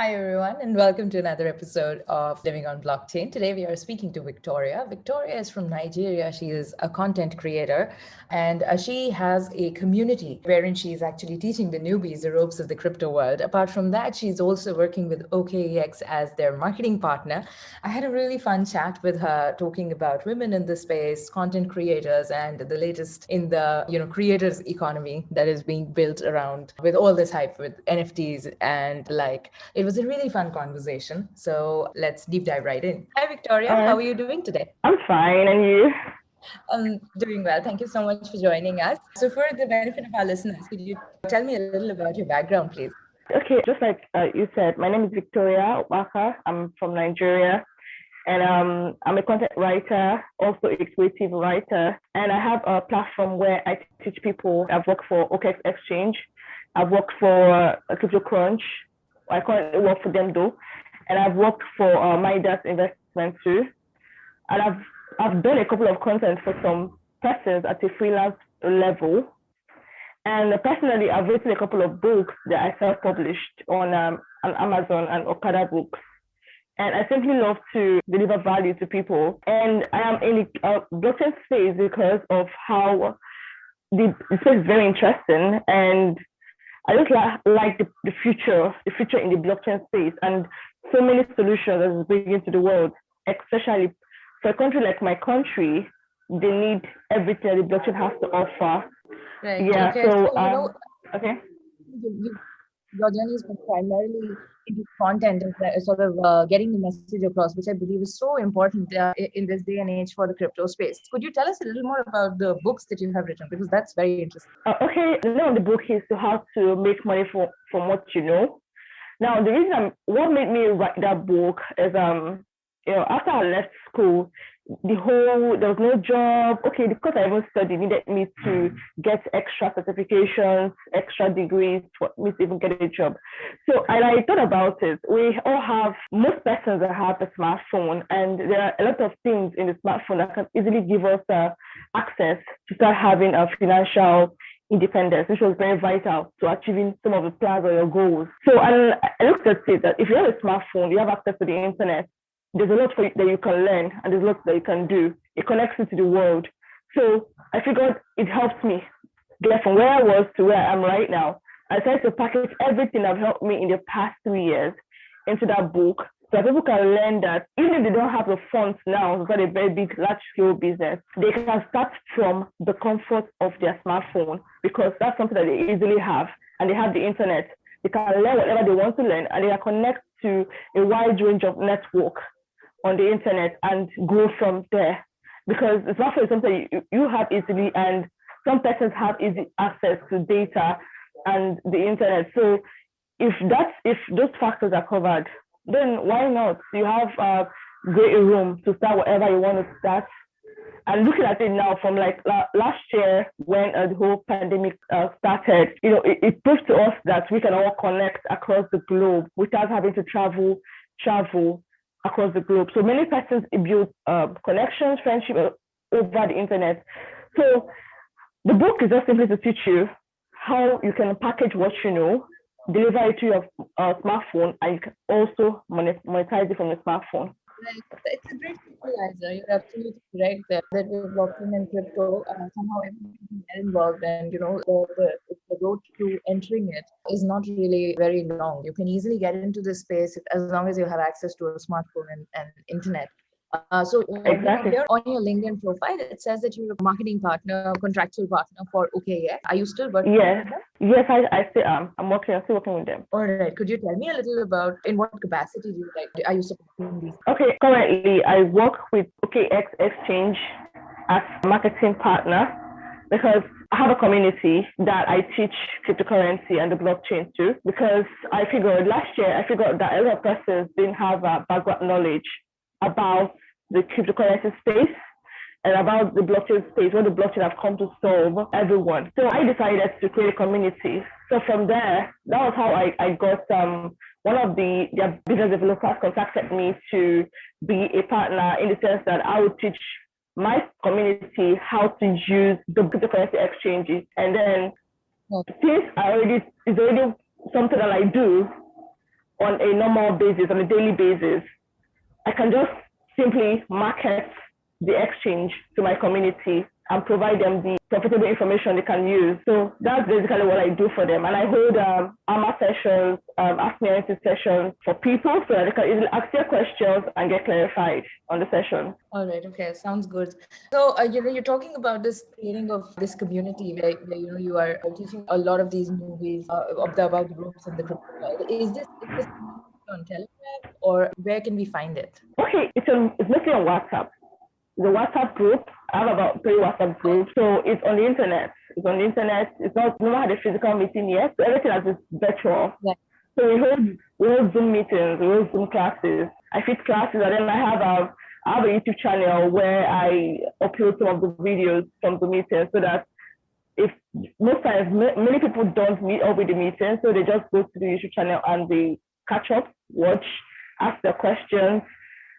Hi, everyone, and welcome to another episode of Living on Blockchain. Today, we are speaking to Victoria. Victoria is from Nigeria. She is a content creator, and she has a community wherein she is actually teaching the newbies the ropes of the crypto world. Apart from that, she's also working with OKEX as their marketing partner. I had a really fun chat with her talking about women in the space, content creators, and the latest in the creators economy that is being built around with all this hype with NFTs and like. It was a really fun conversation. So let's deep dive right in. Hi, Victoria. How are you doing today? I'm fine, and you? I'm doing well. Thank you so much for joining us. So, for the benefit of our listeners, could you tell me a little about your background, please? Okay, just like you said, my name is Victoria Ukpaka. I'm from Nigeria, and I'm a content writer, also a creative writer, and I have a platform where I teach people. I've worked for OKEX Exchange, I've worked for Crypto Crunch. I currently work for them though, and I've worked for Midas Investment too, and I've done a couple of content for some persons at a freelance level. And personally, I've written a couple of books that I self-published on Amazon and Okada Books. And I simply love to deliver value to people. And I am in the blockchain space because of how the space is very interesting. And I just like the future in the blockchain space, and so many solutions that is bringing to the world, especially for a country like my country. They need everything the blockchain has to offer. Right. Yeah. Okay. So, okay. Your journey has been primarily into content and sort of getting the message across, which I believe is so important in this day and age for the crypto space. Could you tell us a little more about the books that you have written? Because that's very interesting. Okay, the name of the book is How to Make Money from What You Know. Now, the reason what made me write that book is after I left school, there was no job. Okay, because I even studied, needed me to get extra certifications, extra degrees for me to even get a job. So, and I thought about it. Most persons that have a smartphone, and there are a lot of things in the smartphone that can easily give us access to start having a financial independence, which was very vital to achieving some of the plans or your goals. So, and I looked at it that if you have a smartphone, you have access to the internet. There's a lot that you can learn, and there's a lot that you can do. It connects you to the world. So I figured it helps me get from where I was to where I am right now. I tried to package everything that helped me in the past 3 years into that book, so that people can learn that even if they don't have the funds now to start a very big, large-scale business, they can start from the comfort of their smartphone, because that's something that they easily have, and they have the internet. They can learn whatever they want to learn, and they can connect to a wide range of networks on the internet and grow from there, because the smartphone is something you have easily, and some persons have easy access to data and the internet. So if those factors are covered, then why not? You have a great room to start whatever you want to start. And looking at it now from like last year when the whole pandemic started, it proved to us that we can all connect across the globe without having to travel across the globe. So many persons build connections, friendship over the internet. So the book is just simply to teach you how you can package what you know, deliver it to your smartphone, and you can also monetize it from your smartphone. Right. It's a great equalizer. You're absolutely correct there. That with blockchain and crypto, somehow everything can get involved, and the road to entering it is not really very long. You can easily get into this space as long as you have access to a smartphone and internet. Exactly. Here on your LinkedIn profile, it says that you're a marketing partner, contractual partner for OKEX. Are you still working with them? Yes, I still am. I'm still working with them. All right. Could you tell me a little about in what capacity do you are you supporting these? Okay, currently I work with OKEX Exchange as a marketing partner, because I have a community that I teach cryptocurrency and the blockchain to, because last year that a lot of persons didn't have background knowledge about the cryptocurrency space and about the blockchain space, what the blockchain have come to solve everyone. So I decided to create a community. So from there, that was how I got one of their business developers contacted me to be a partner, in the sense that I would teach my community how to use the cryptocurrency exchanges. And then since it's already something that I do, on a normal basis, on a daily basis, I can just simply market the exchange to my community and provide them the profitable information they can use. So that's basically what I do for them. And I hold AMA sessions, Ask Me Anything sessions for people so that they can easily ask their questions and get clarified on the session. All right. Okay. Sounds good. So, you're talking about this creating of this community where you are teaching a lot of these movies about the ropes and the crypto world. Is this on Telegram or where can we find it? Okay, it's mostly on WhatsApp. The WhatsApp group. I have about 3 WhatsApp groups, so it's on the internet. It's on the internet. It's not. We never had a physical meeting yet, so everything is virtual. Yeah. So we hold Zoom meetings, we hold Zoom classes. I fit classes, and then I have a YouTube channel where I upload some of the videos from the meetings, so that if most times many people don't meet up with the meeting, so they just go to the YouTube channel and they catch up, watch, ask their questions,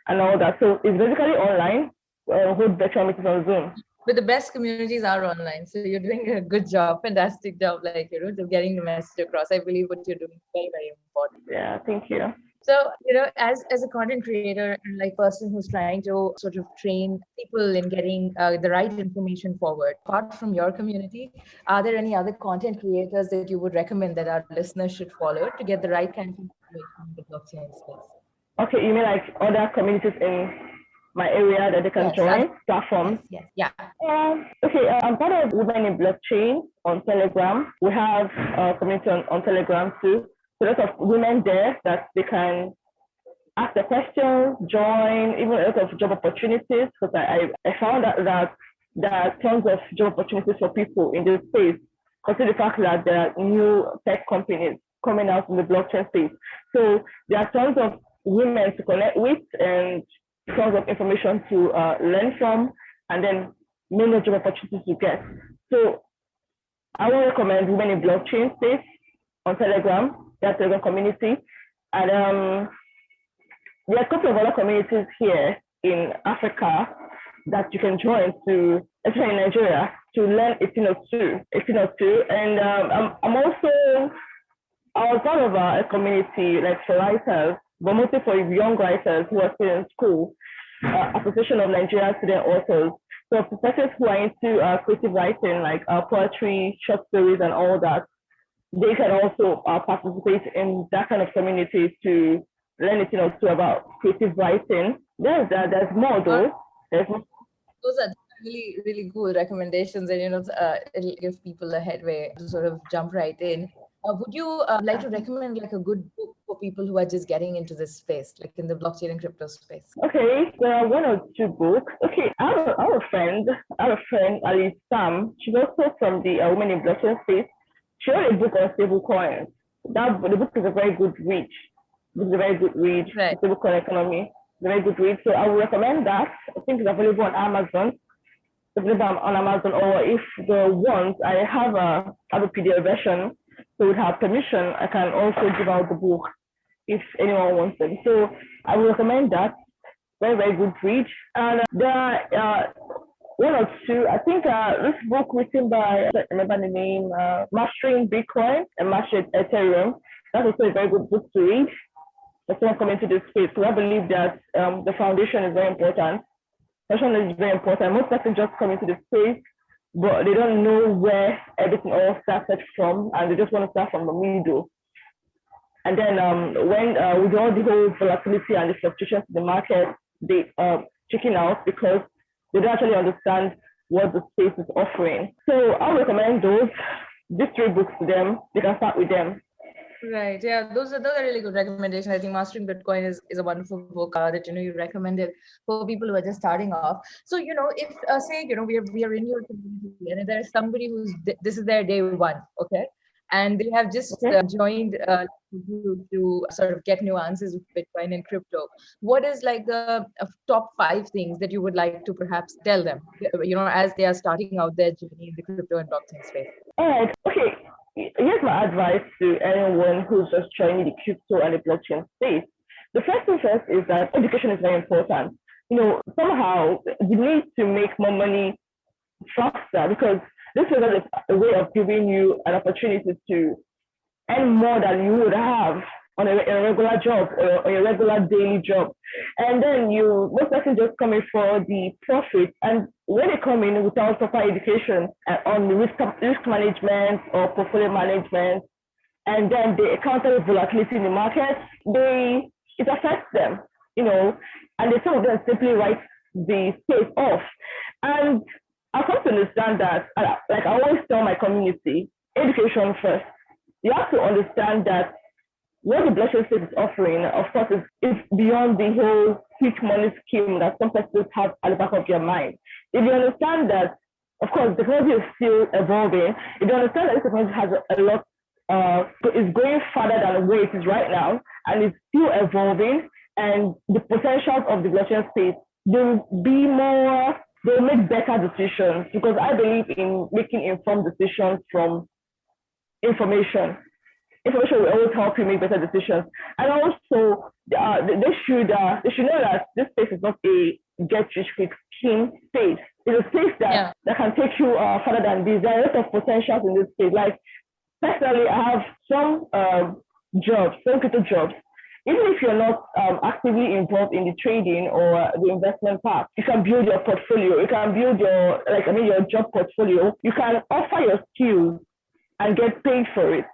and all that. So it's basically online. Hold virtual meetings on Zoom. But the best communities are online, so you're doing a good job, fantastic job, of getting the message across. I believe what you're doing is very, very important. Yeah, thank you. So, as a content creator and like person who's trying to sort of train people in getting the right information forward, apart from your community, are there any other content creators that you would recommend that our listeners should follow to get the right kind of information in the blockchain space? Okay, you mean like other communities in my area that they can join platforms? Yes. Yeah. Okay, I'm part of Women in Blockchain on Telegram. We have a community on Telegram too. So lots of women there that they can ask the questions, join, even a lot of job opportunities. Because I found that there are tons of job opportunities for people in this space. Consider the fact that there are new tech companies coming out in the blockchain space. So there are tons of women to connect with and tons of information to learn from, and then many job opportunities to get. So I will recommend Women in Blockchain space on Telegram, that Telegram community. And there are a couple of other communities here in Africa that you can join to, especially in Nigeria, to learn 1802. And I'm also, I was part of a community like for writers, but mostly for young writers who are still in school, Association of Nigerian Student Authors. So professors who are into creative writing, like poetry, short stories, and all that, they can also participate in that kind of community to learn about creative writing. There's more though. Those are really, really cool recommendations, and it'll give people a headway to sort of jump right in. Would you like to recommend like a good book for people who are just getting into this space, like in the blockchain and crypto space? Okay, there are 1 or 2 books. Okay, I have a friend, Ali Sam. She's also from the Women in Blockchain space. She wrote a book on stable coins. The book is a very good read. It's a very good read. Right. Stable coin economy. It's a very good read. So I would recommend that. I think it's available on Amazon. It's available on Amazon, or if the ones I have a PDF version. So with her permission, I can also give out the book if anyone wants it. So I would recommend that. Very, very good read. And there are 1 or 2. I think this book written by, I don't remember the name, Mastering Bitcoin and Mastering Ethereum. That's also a very good book to read. That's someone coming to this space. So I believe that the foundation is very important. Foundation is very important. Most people just come into the space, but they don't know where everything all started from, and they just want to start from the middle. And then when with all the whole volatility and the fluctuations in the market, they chicken out because they don't actually understand what the space is offering. So I recommend these 3 books to them. They can start with them. Right. Yeah, those are really good recommendations. I think Mastering Bitcoin is a wonderful book that you recommended for people who are just starting off. So if say we are in your community and there's somebody who's this is their day 1, okay, and they have just joined to sort of get nuances of Bitcoin and crypto. What is like the top 5 things that you would like to perhaps tell them, as they are starting out their journey in the crypto and blockchain space? All right. Okay. Here's my advice to anyone who's just joining the crypto and the blockchain space. The first thing first is that education is very important. Somehow you need to make more money faster, because this is a way of giving you an opportunity to earn more than you would have on a regular job or a regular daily job. And then most person just come in for the profit. And when they come in without proper education on risk management or portfolio management, and then they encounter volatility in the market, it affects them, and some of them simply write the space off. And I come to understand that, like I always tell my community, education first. You have to understand that what the blockchain space is offering, of course, is beyond the whole quick money scheme that some persons have at the back of their mind. If you understand that, of course, technology is still evolving, if you understand that this technology has a lot, is going further than where it is right now, and it's still evolving, and the potentials of the blockchain space, they'll make better decisions, because I believe in making informed decisions from information. Information will always help you make better decisions. And also, they should know that this space is not a get-rich-quick scheme space. It's a space that can take you further than this. There are a lot of potentials in this space. Like, personally, I have some crypto jobs. Even if you're not actively involved in the trading or the investment part, you can build your portfolio. You can build your job portfolio. You can offer your skills and get paid for it.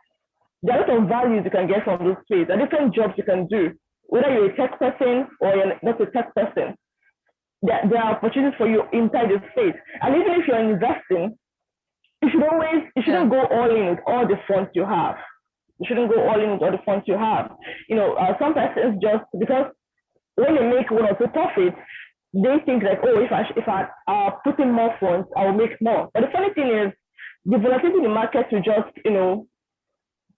There are a lot of values you can get from this space. There are different jobs you can do, whether you're a tech person or you're not a tech person. There are opportunities for you inside this space. And even if you're investing, you shouldn't go all in with all the funds you have. You shouldn't go all in with all the funds you have. Some persons just, because when they make one or two profits, they think like, oh, if I put in more funds, I will make more. But the funny thing is, the volatility in the market will just,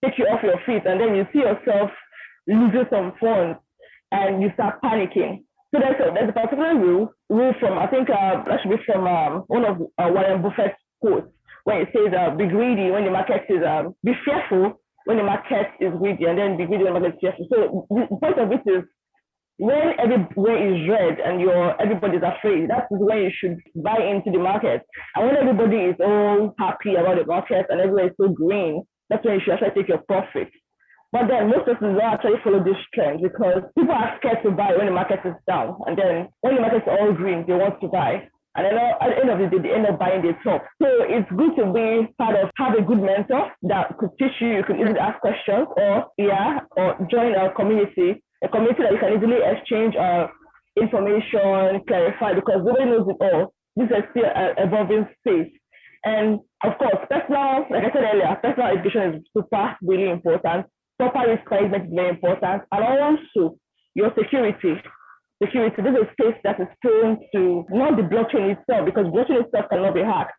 take you off your feet, and then you see yourself losing some funds, and you start panicking. So there's a particular rule from, I think that should be from one of Warren Buffett's quotes, where it says, be greedy when the market is, be fearful when the market is greedy, and then be greedy when the market is fearful. So the point of it is, when everywhere is red and everybody's afraid, that's when you should buy into the market. And when everybody is all happy about the market and everywhere is so green, that's when you should actually take your profit. But then most persons don't actually follow this trend, because people are scared to buy when the market is down. And then when the market is all green, they want to buy. And then at the end of the day, they end up buying the top. So it's good to have a good mentor that could teach you. You could easily ask questions or join a community that you can easily exchange information, clarify, because nobody knows it all. This is still an evolving space. And of course, like I said earlier, personal education is really important. Proper risk management is very important. And also your security. This is a space that is prone to not the blockchain itself, because blockchain itself cannot be hacked,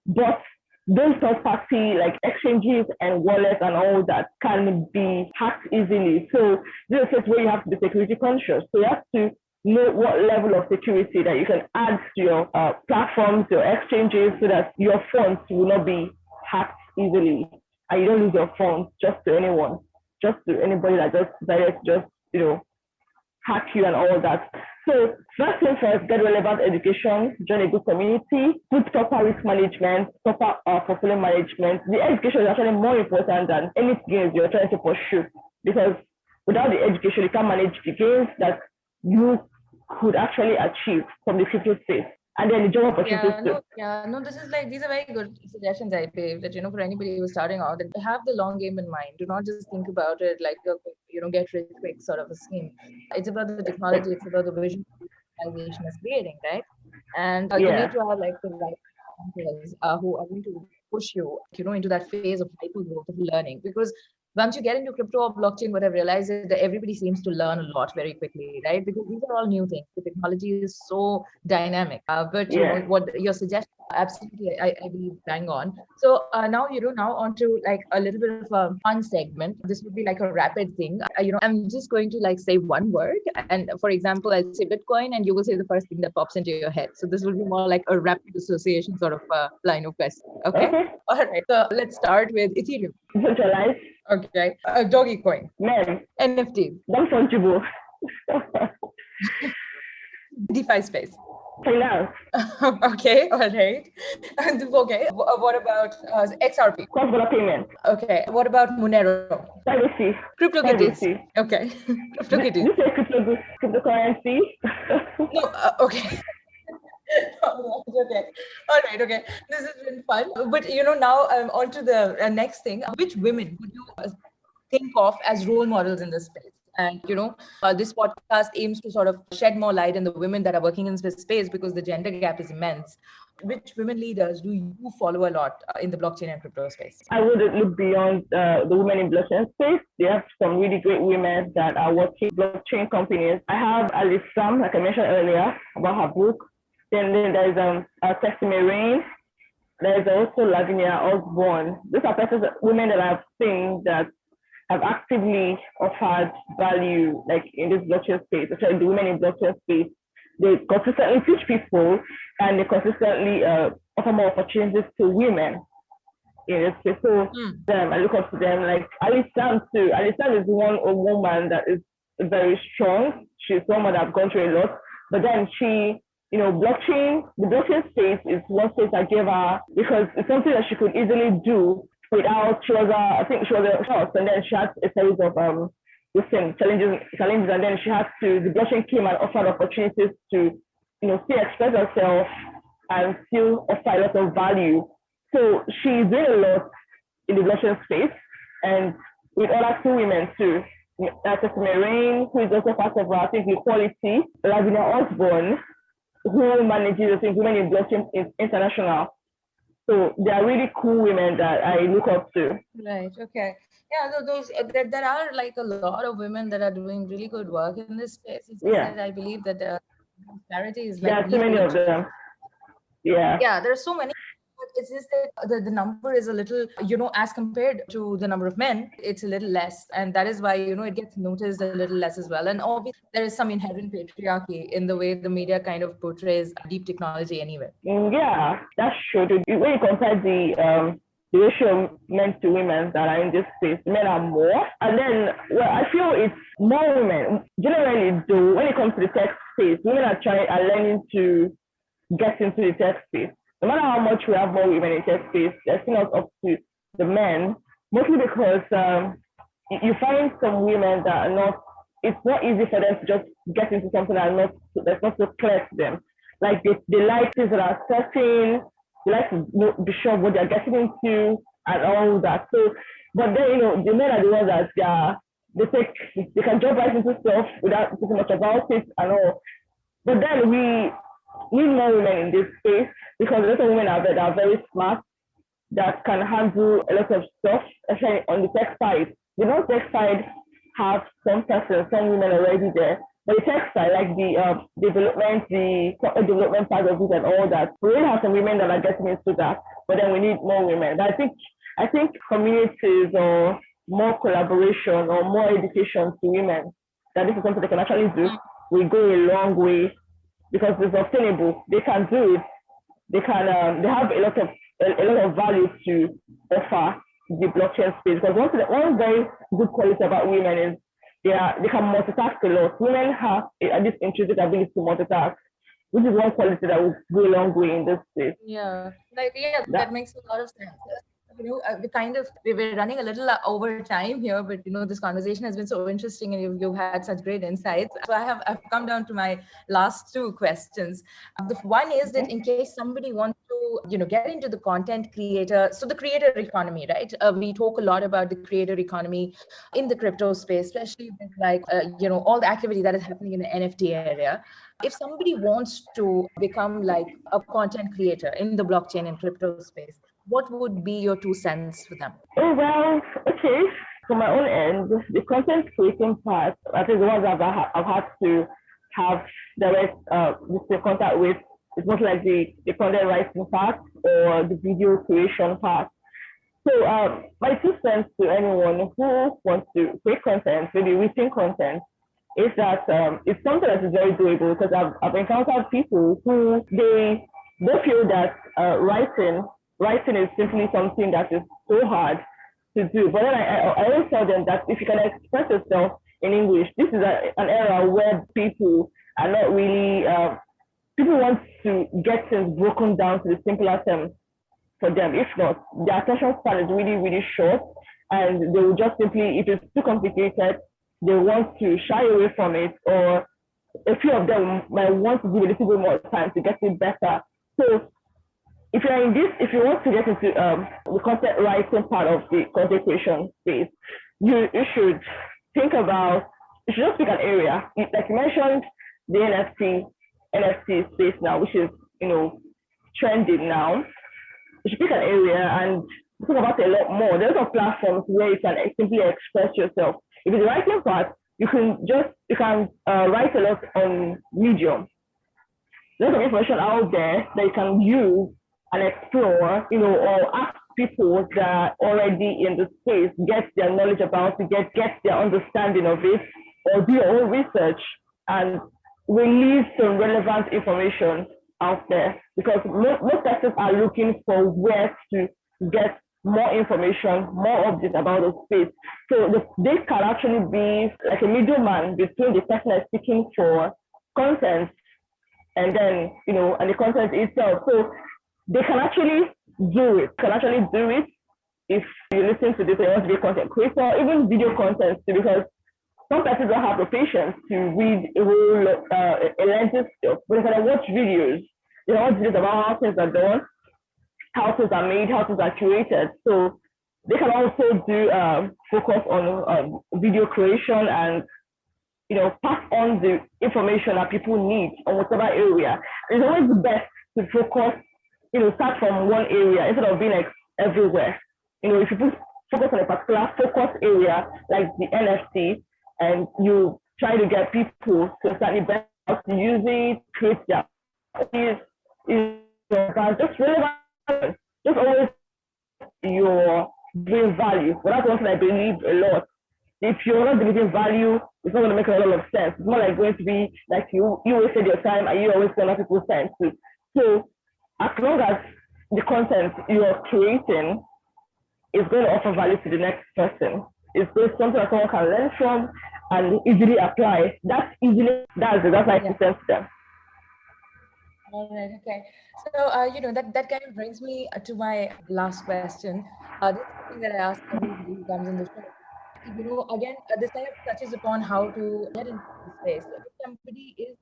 but those third-party like exchanges and wallets and all that can be hacked easily. So this is a place where you have to be security conscious. So you have to know what level of security that you can add to your platforms, your exchanges, so that your funds will not be hacked easily, and you don't lose your funds just to anyone, just to anybody that just decided to just hack you and all that. So first thing first, get relevant education, join a good community, put proper risk management, proper portfolio management. The education is actually more important than any gains you're trying to pursue, because without the education, you can't manage the gains that you could actually achieve from the crypto space. And then the job opportunities. These are very good suggestions, I believe, that, for anybody who's starting out, that have the long game in mind. Do not just think about it like a, get rich quick sort of a scheme. It's about the technology, it's about the vision organization is creating, right? And you need to have like the right mentors who are going to push you, into that phase of hyper growth of learning. Because once you get into crypto or blockchain, what I've realized is that everybody seems to learn a lot very quickly, right? Because these are all new things. The technology is so dynamic. But what your suggestion, absolutely, I believe bang on. So now, now onto like a little bit of a fun segment. This would be like a rapid thing. I'm just going to like say one word. And for example, I'll say Bitcoin and you will say the first thing that pops into your head. So this will be more like a rapid association sort of line of question. Okay? All right. So let's start with Ethereum. Decentralized. Okay. Dogecoin. Men. NFT. Non-fungible. DeFi space. Finance. Okay, all right. And okay, what about XRP? Cross-border payment. Okay, what about Monero? Privacy. CryptoKitties. Privacy. Okay, CryptoKitties. You say cryptocurrency? No, okay. Okay. All right. Okay. This has been fun. But now on to the next thing. Which women would you think of as role models in this space? And this podcast aims to sort of shed more light on the women that are working in this space because the gender gap is immense. Which women leaders do you follow a lot in the blockchain and crypto space? I would look beyond the women in blockchain space. They have some really great women that are working blockchain companies. I have Alice Sam, like I mentioned earlier, about her book. Then there's Tessime Rain. There's also Lavinia Osborne. These are women that I've seen that have actively offered value, like in this blockchain space, especially the women in blockchain space. They consistently teach people and they consistently offer more opportunities to women in this space. So I look up to them. Like Alice Sam too. Alice Sam is a woman that is very strong. She's someone that I've gone through a lot. But then she, the blockchain space is one space I gave her because it's something that she could easily do without, I think she was a house, and then she had a series of challenges, and then the blockchain came and offered opportunities to, still express herself and still offer a lot of value. So she's doing a lot in the blockchain space, and with other two women too. Tessime Rain, who is also part of, I think, Equality, Lavinia Osborne, who manages, I think, Women in Blockchain International. So they are really cool women that I look up to. Right. Okay. Yeah. There are like a lot of women that are doing really good work in this space. It's just that I believe that disparity is like. There are so many of them. Yeah. Yeah. There are so many. It's just that the number is a little, as compared to the number of men, it's a little less. And that is why, it gets noticed a little less as well. And obviously, there is some inherent patriarchy in the way the media kind of portrays deep technology anyway. Yeah, that's true. When you compare the ratio of men to women that are in this space, men are more. And then, I feel it's more women. Generally, though, when it comes to the tech space, women are learning to get into the tech space. No matter how much we have more women in tech space, they're still not up to the men, mostly because you find some women that are not, it's not easy for them to just get into something that's not so clear to them. Like they like things that are certain, they like to be sure of what they're getting into and all that. So, but then, the men are the ones that they can jump right into stuff without thinking much about it and all. But then we need more women in this space because a lot of women that are very smart, that can handle a lot of stuff, especially on the tech side. The non-tech side have some women already there. But the tech side, like the development part of it and all that, we really have some women that are getting into that. But then we need more women. But I think communities or more collaboration or more education to women, that this is something they can actually do, will go a long way because it's obtainable. They can do it. They can. They have a lot of value to offer the blockchain space. Because one very good quality about women is they can multitask a lot. Women have this intrinsic ability to multitask, which is one quality that will go a long way in this space. Yeah, that makes a lot of sense. We're running a little over time here, but this conversation has been so interesting and you've had such great insights. So I've come down to my last two questions. The one is that in case somebody wants to get into the content creator, so the creator economy, right? We talk a lot about the creator economy in the crypto space, especially with all the activity that is happening in the NFT area. If somebody wants to become like a content creator in the blockchain and crypto space, what would be your 2 cents for them? Oh, well, okay. From my own end, the content creating part, I think the ones I've had to have direct contact with, it's not like the content writing part or the video creation part. So my 2 cents to anyone who wants to create content, maybe written content, is that it's something that is very doable because I've encountered people who they feel that writing is simply something that is so hard to do. But then I always tell them that if you can express yourself in English, this is an era where people are not really people want to get things broken down to the simpler terms for them. If not, their attention span is really, really short, and they will just simply, if it's too complicated, they want to shy away from it, or a few of them might want to give a little bit more time to get it better. So if you're in this, if you want to get into the content writing part of the content creation space, you should think about, you should just pick an area. Like you mentioned, the NFT space now, which is, trending now. You should pick an area and talk about it a lot more. There's a platforms where you can simply express yourself. If it's the writing part, you can write a lot on Medium. There's some information out there that you can use and explore, or ask people that are already in the space, get their knowledge about it, get their understanding of it, or do your own research and release some relevant information out there, because most persons are looking for where to get more information, more updates about the space. So they can actually be like a middleman between the person that's seeking for content and then, and the content itself. So they can actually do it if you listen to this and you want to be a content creator, even video content too, because some persons don't have the patience to read a whole a lengthy stuff, but they can watch videos. They watch videos about how things are done, how things are made, how things are curated. So they can also do focus on video creation and pass on the information that people need on whatever area. It's always best to focus, start from one area instead of being like everywhere. If you focus on a particular focus area like the NFT, and you try to get people to start better to use it, create their just relevant, just always your bring value. But that's one thing I believe a lot. If you're not delivering value, it's not going to make a lot of sense. It's more like going to be like you wasted your time and you always spend other people's time too. So as long as the content you're creating is going to offer value to the next person, it's something that someone can learn from and easily apply. That's my sense to them. All right. Okay. So, that kind of brings me to my last question. This is something that I ask everybody who comes in the show. Again, this kind of touches upon how to get into the space. So if somebody is,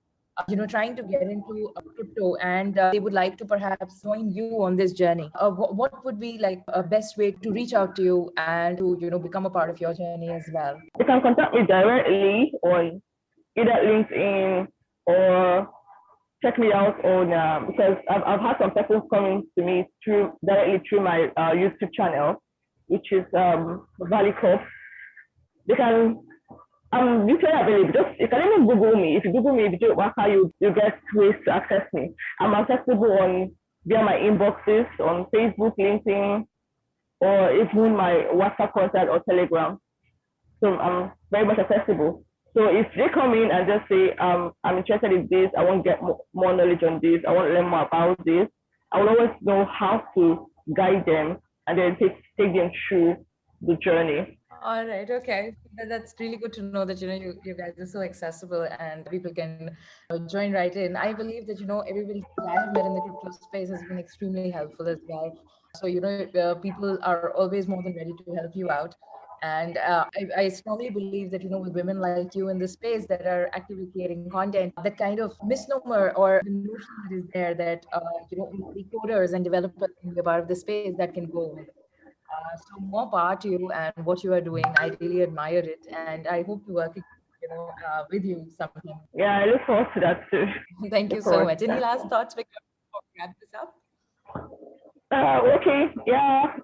trying to get into crypto and they would like to perhaps join you on this journey, what would be like a best way to reach out to you and to, become a part of your journey as well? You can contact me directly on either LinkedIn or check me out on because I've had some persons coming to me directly through my YouTube channel, which is Value Corp. They can usually available. You can even Google me. If you Google me, you get ways to access me. I'm accessible via my inboxes on Facebook, LinkedIn, or even my WhatsApp contact or Telegram. So I'm very much accessible. So if they come in and just say, I'm interested in this, I want to get more knowledge on this, I want to learn more about this, I will always know how to guide them and then take them through the journey. All right. Okay. That's really good to know that, you guys are so accessible and people can join right in. I believe that, everybody that I have met in the crypto space has been extremely helpful as well. So, people are always more than ready to help you out. And I strongly believe that, with women like you in the space that are actively creating content, that kind of misnomer or the notion that is there that, only coders and developers can be a part of the space, that can go away. So more power to you and what you are doing. I really admire it, and I hope to work, with you sometime. Yeah, I look forward to that too. Thank you so much. Any last thoughts before we wrap this up? Okay, yeah.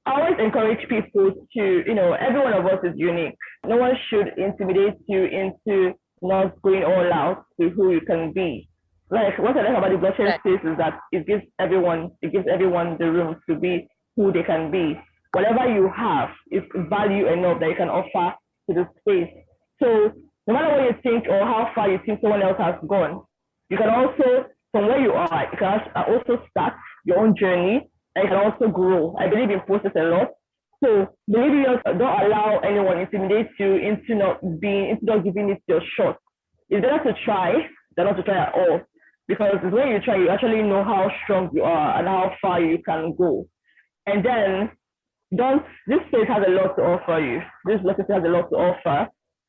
I always encourage people to, every one of us is unique. No one should intimidate you into not going all out to who you can be. Like what I like about the blockchain space is that it gives everyone the room to be who they can be. Whatever you have is value enough that you can offer to the space. So no matter what you think or how far you think someone else has gone, you can also, from where you are, you can also start your own journey and you can also grow. I believe in process a lot. So believe in yourself, don't allow anyone intimidate you into not giving it your shot. It's better to try than not to try at all. because when you try, you actually know how strong you are and how far you can go. And then this space has a lot to offer you. This space has a lot to offer,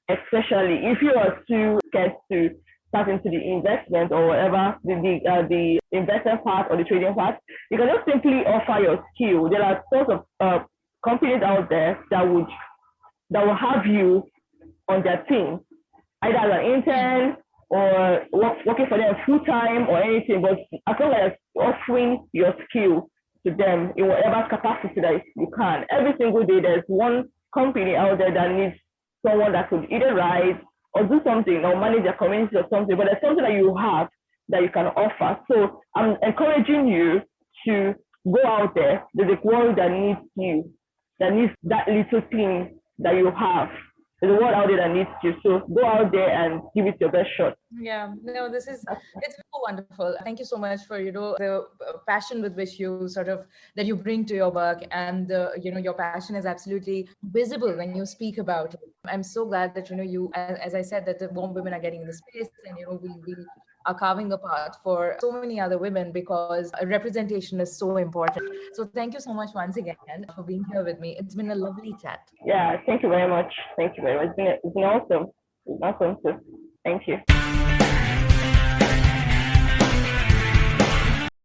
especially if you are too scared to start into the investment or whatever, the investment part or the trading part. You can just simply offer your skill. There are sorts of companies out there that will have you on their team, either as an intern or working for them full time or anything. But as long as offering your skill to them in whatever capacity that you can. Every single day, there's one company out there that needs someone that could either write or do something or manage a community or something. But there's something that you have that you can offer. So I'm encouraging you to go out there. There's a world that needs you, that needs that little thing that you have. There's a world out there that needs you. So go out there and give it your best shot. Yeah, no, it's so wonderful. Thank you so much for, the passion with which you that you bring to your work, and your passion is absolutely visible when you speak about it. I'm so glad that, you, as I said, that the warm women are getting in the space, and, we are carving a path for so many other women, because representation is so important. So thank you so much once again for being here with me. It's been a lovely chat. Yeah, thank you very much. Thank you very much. It's been awesome. It's awesome. Thank you.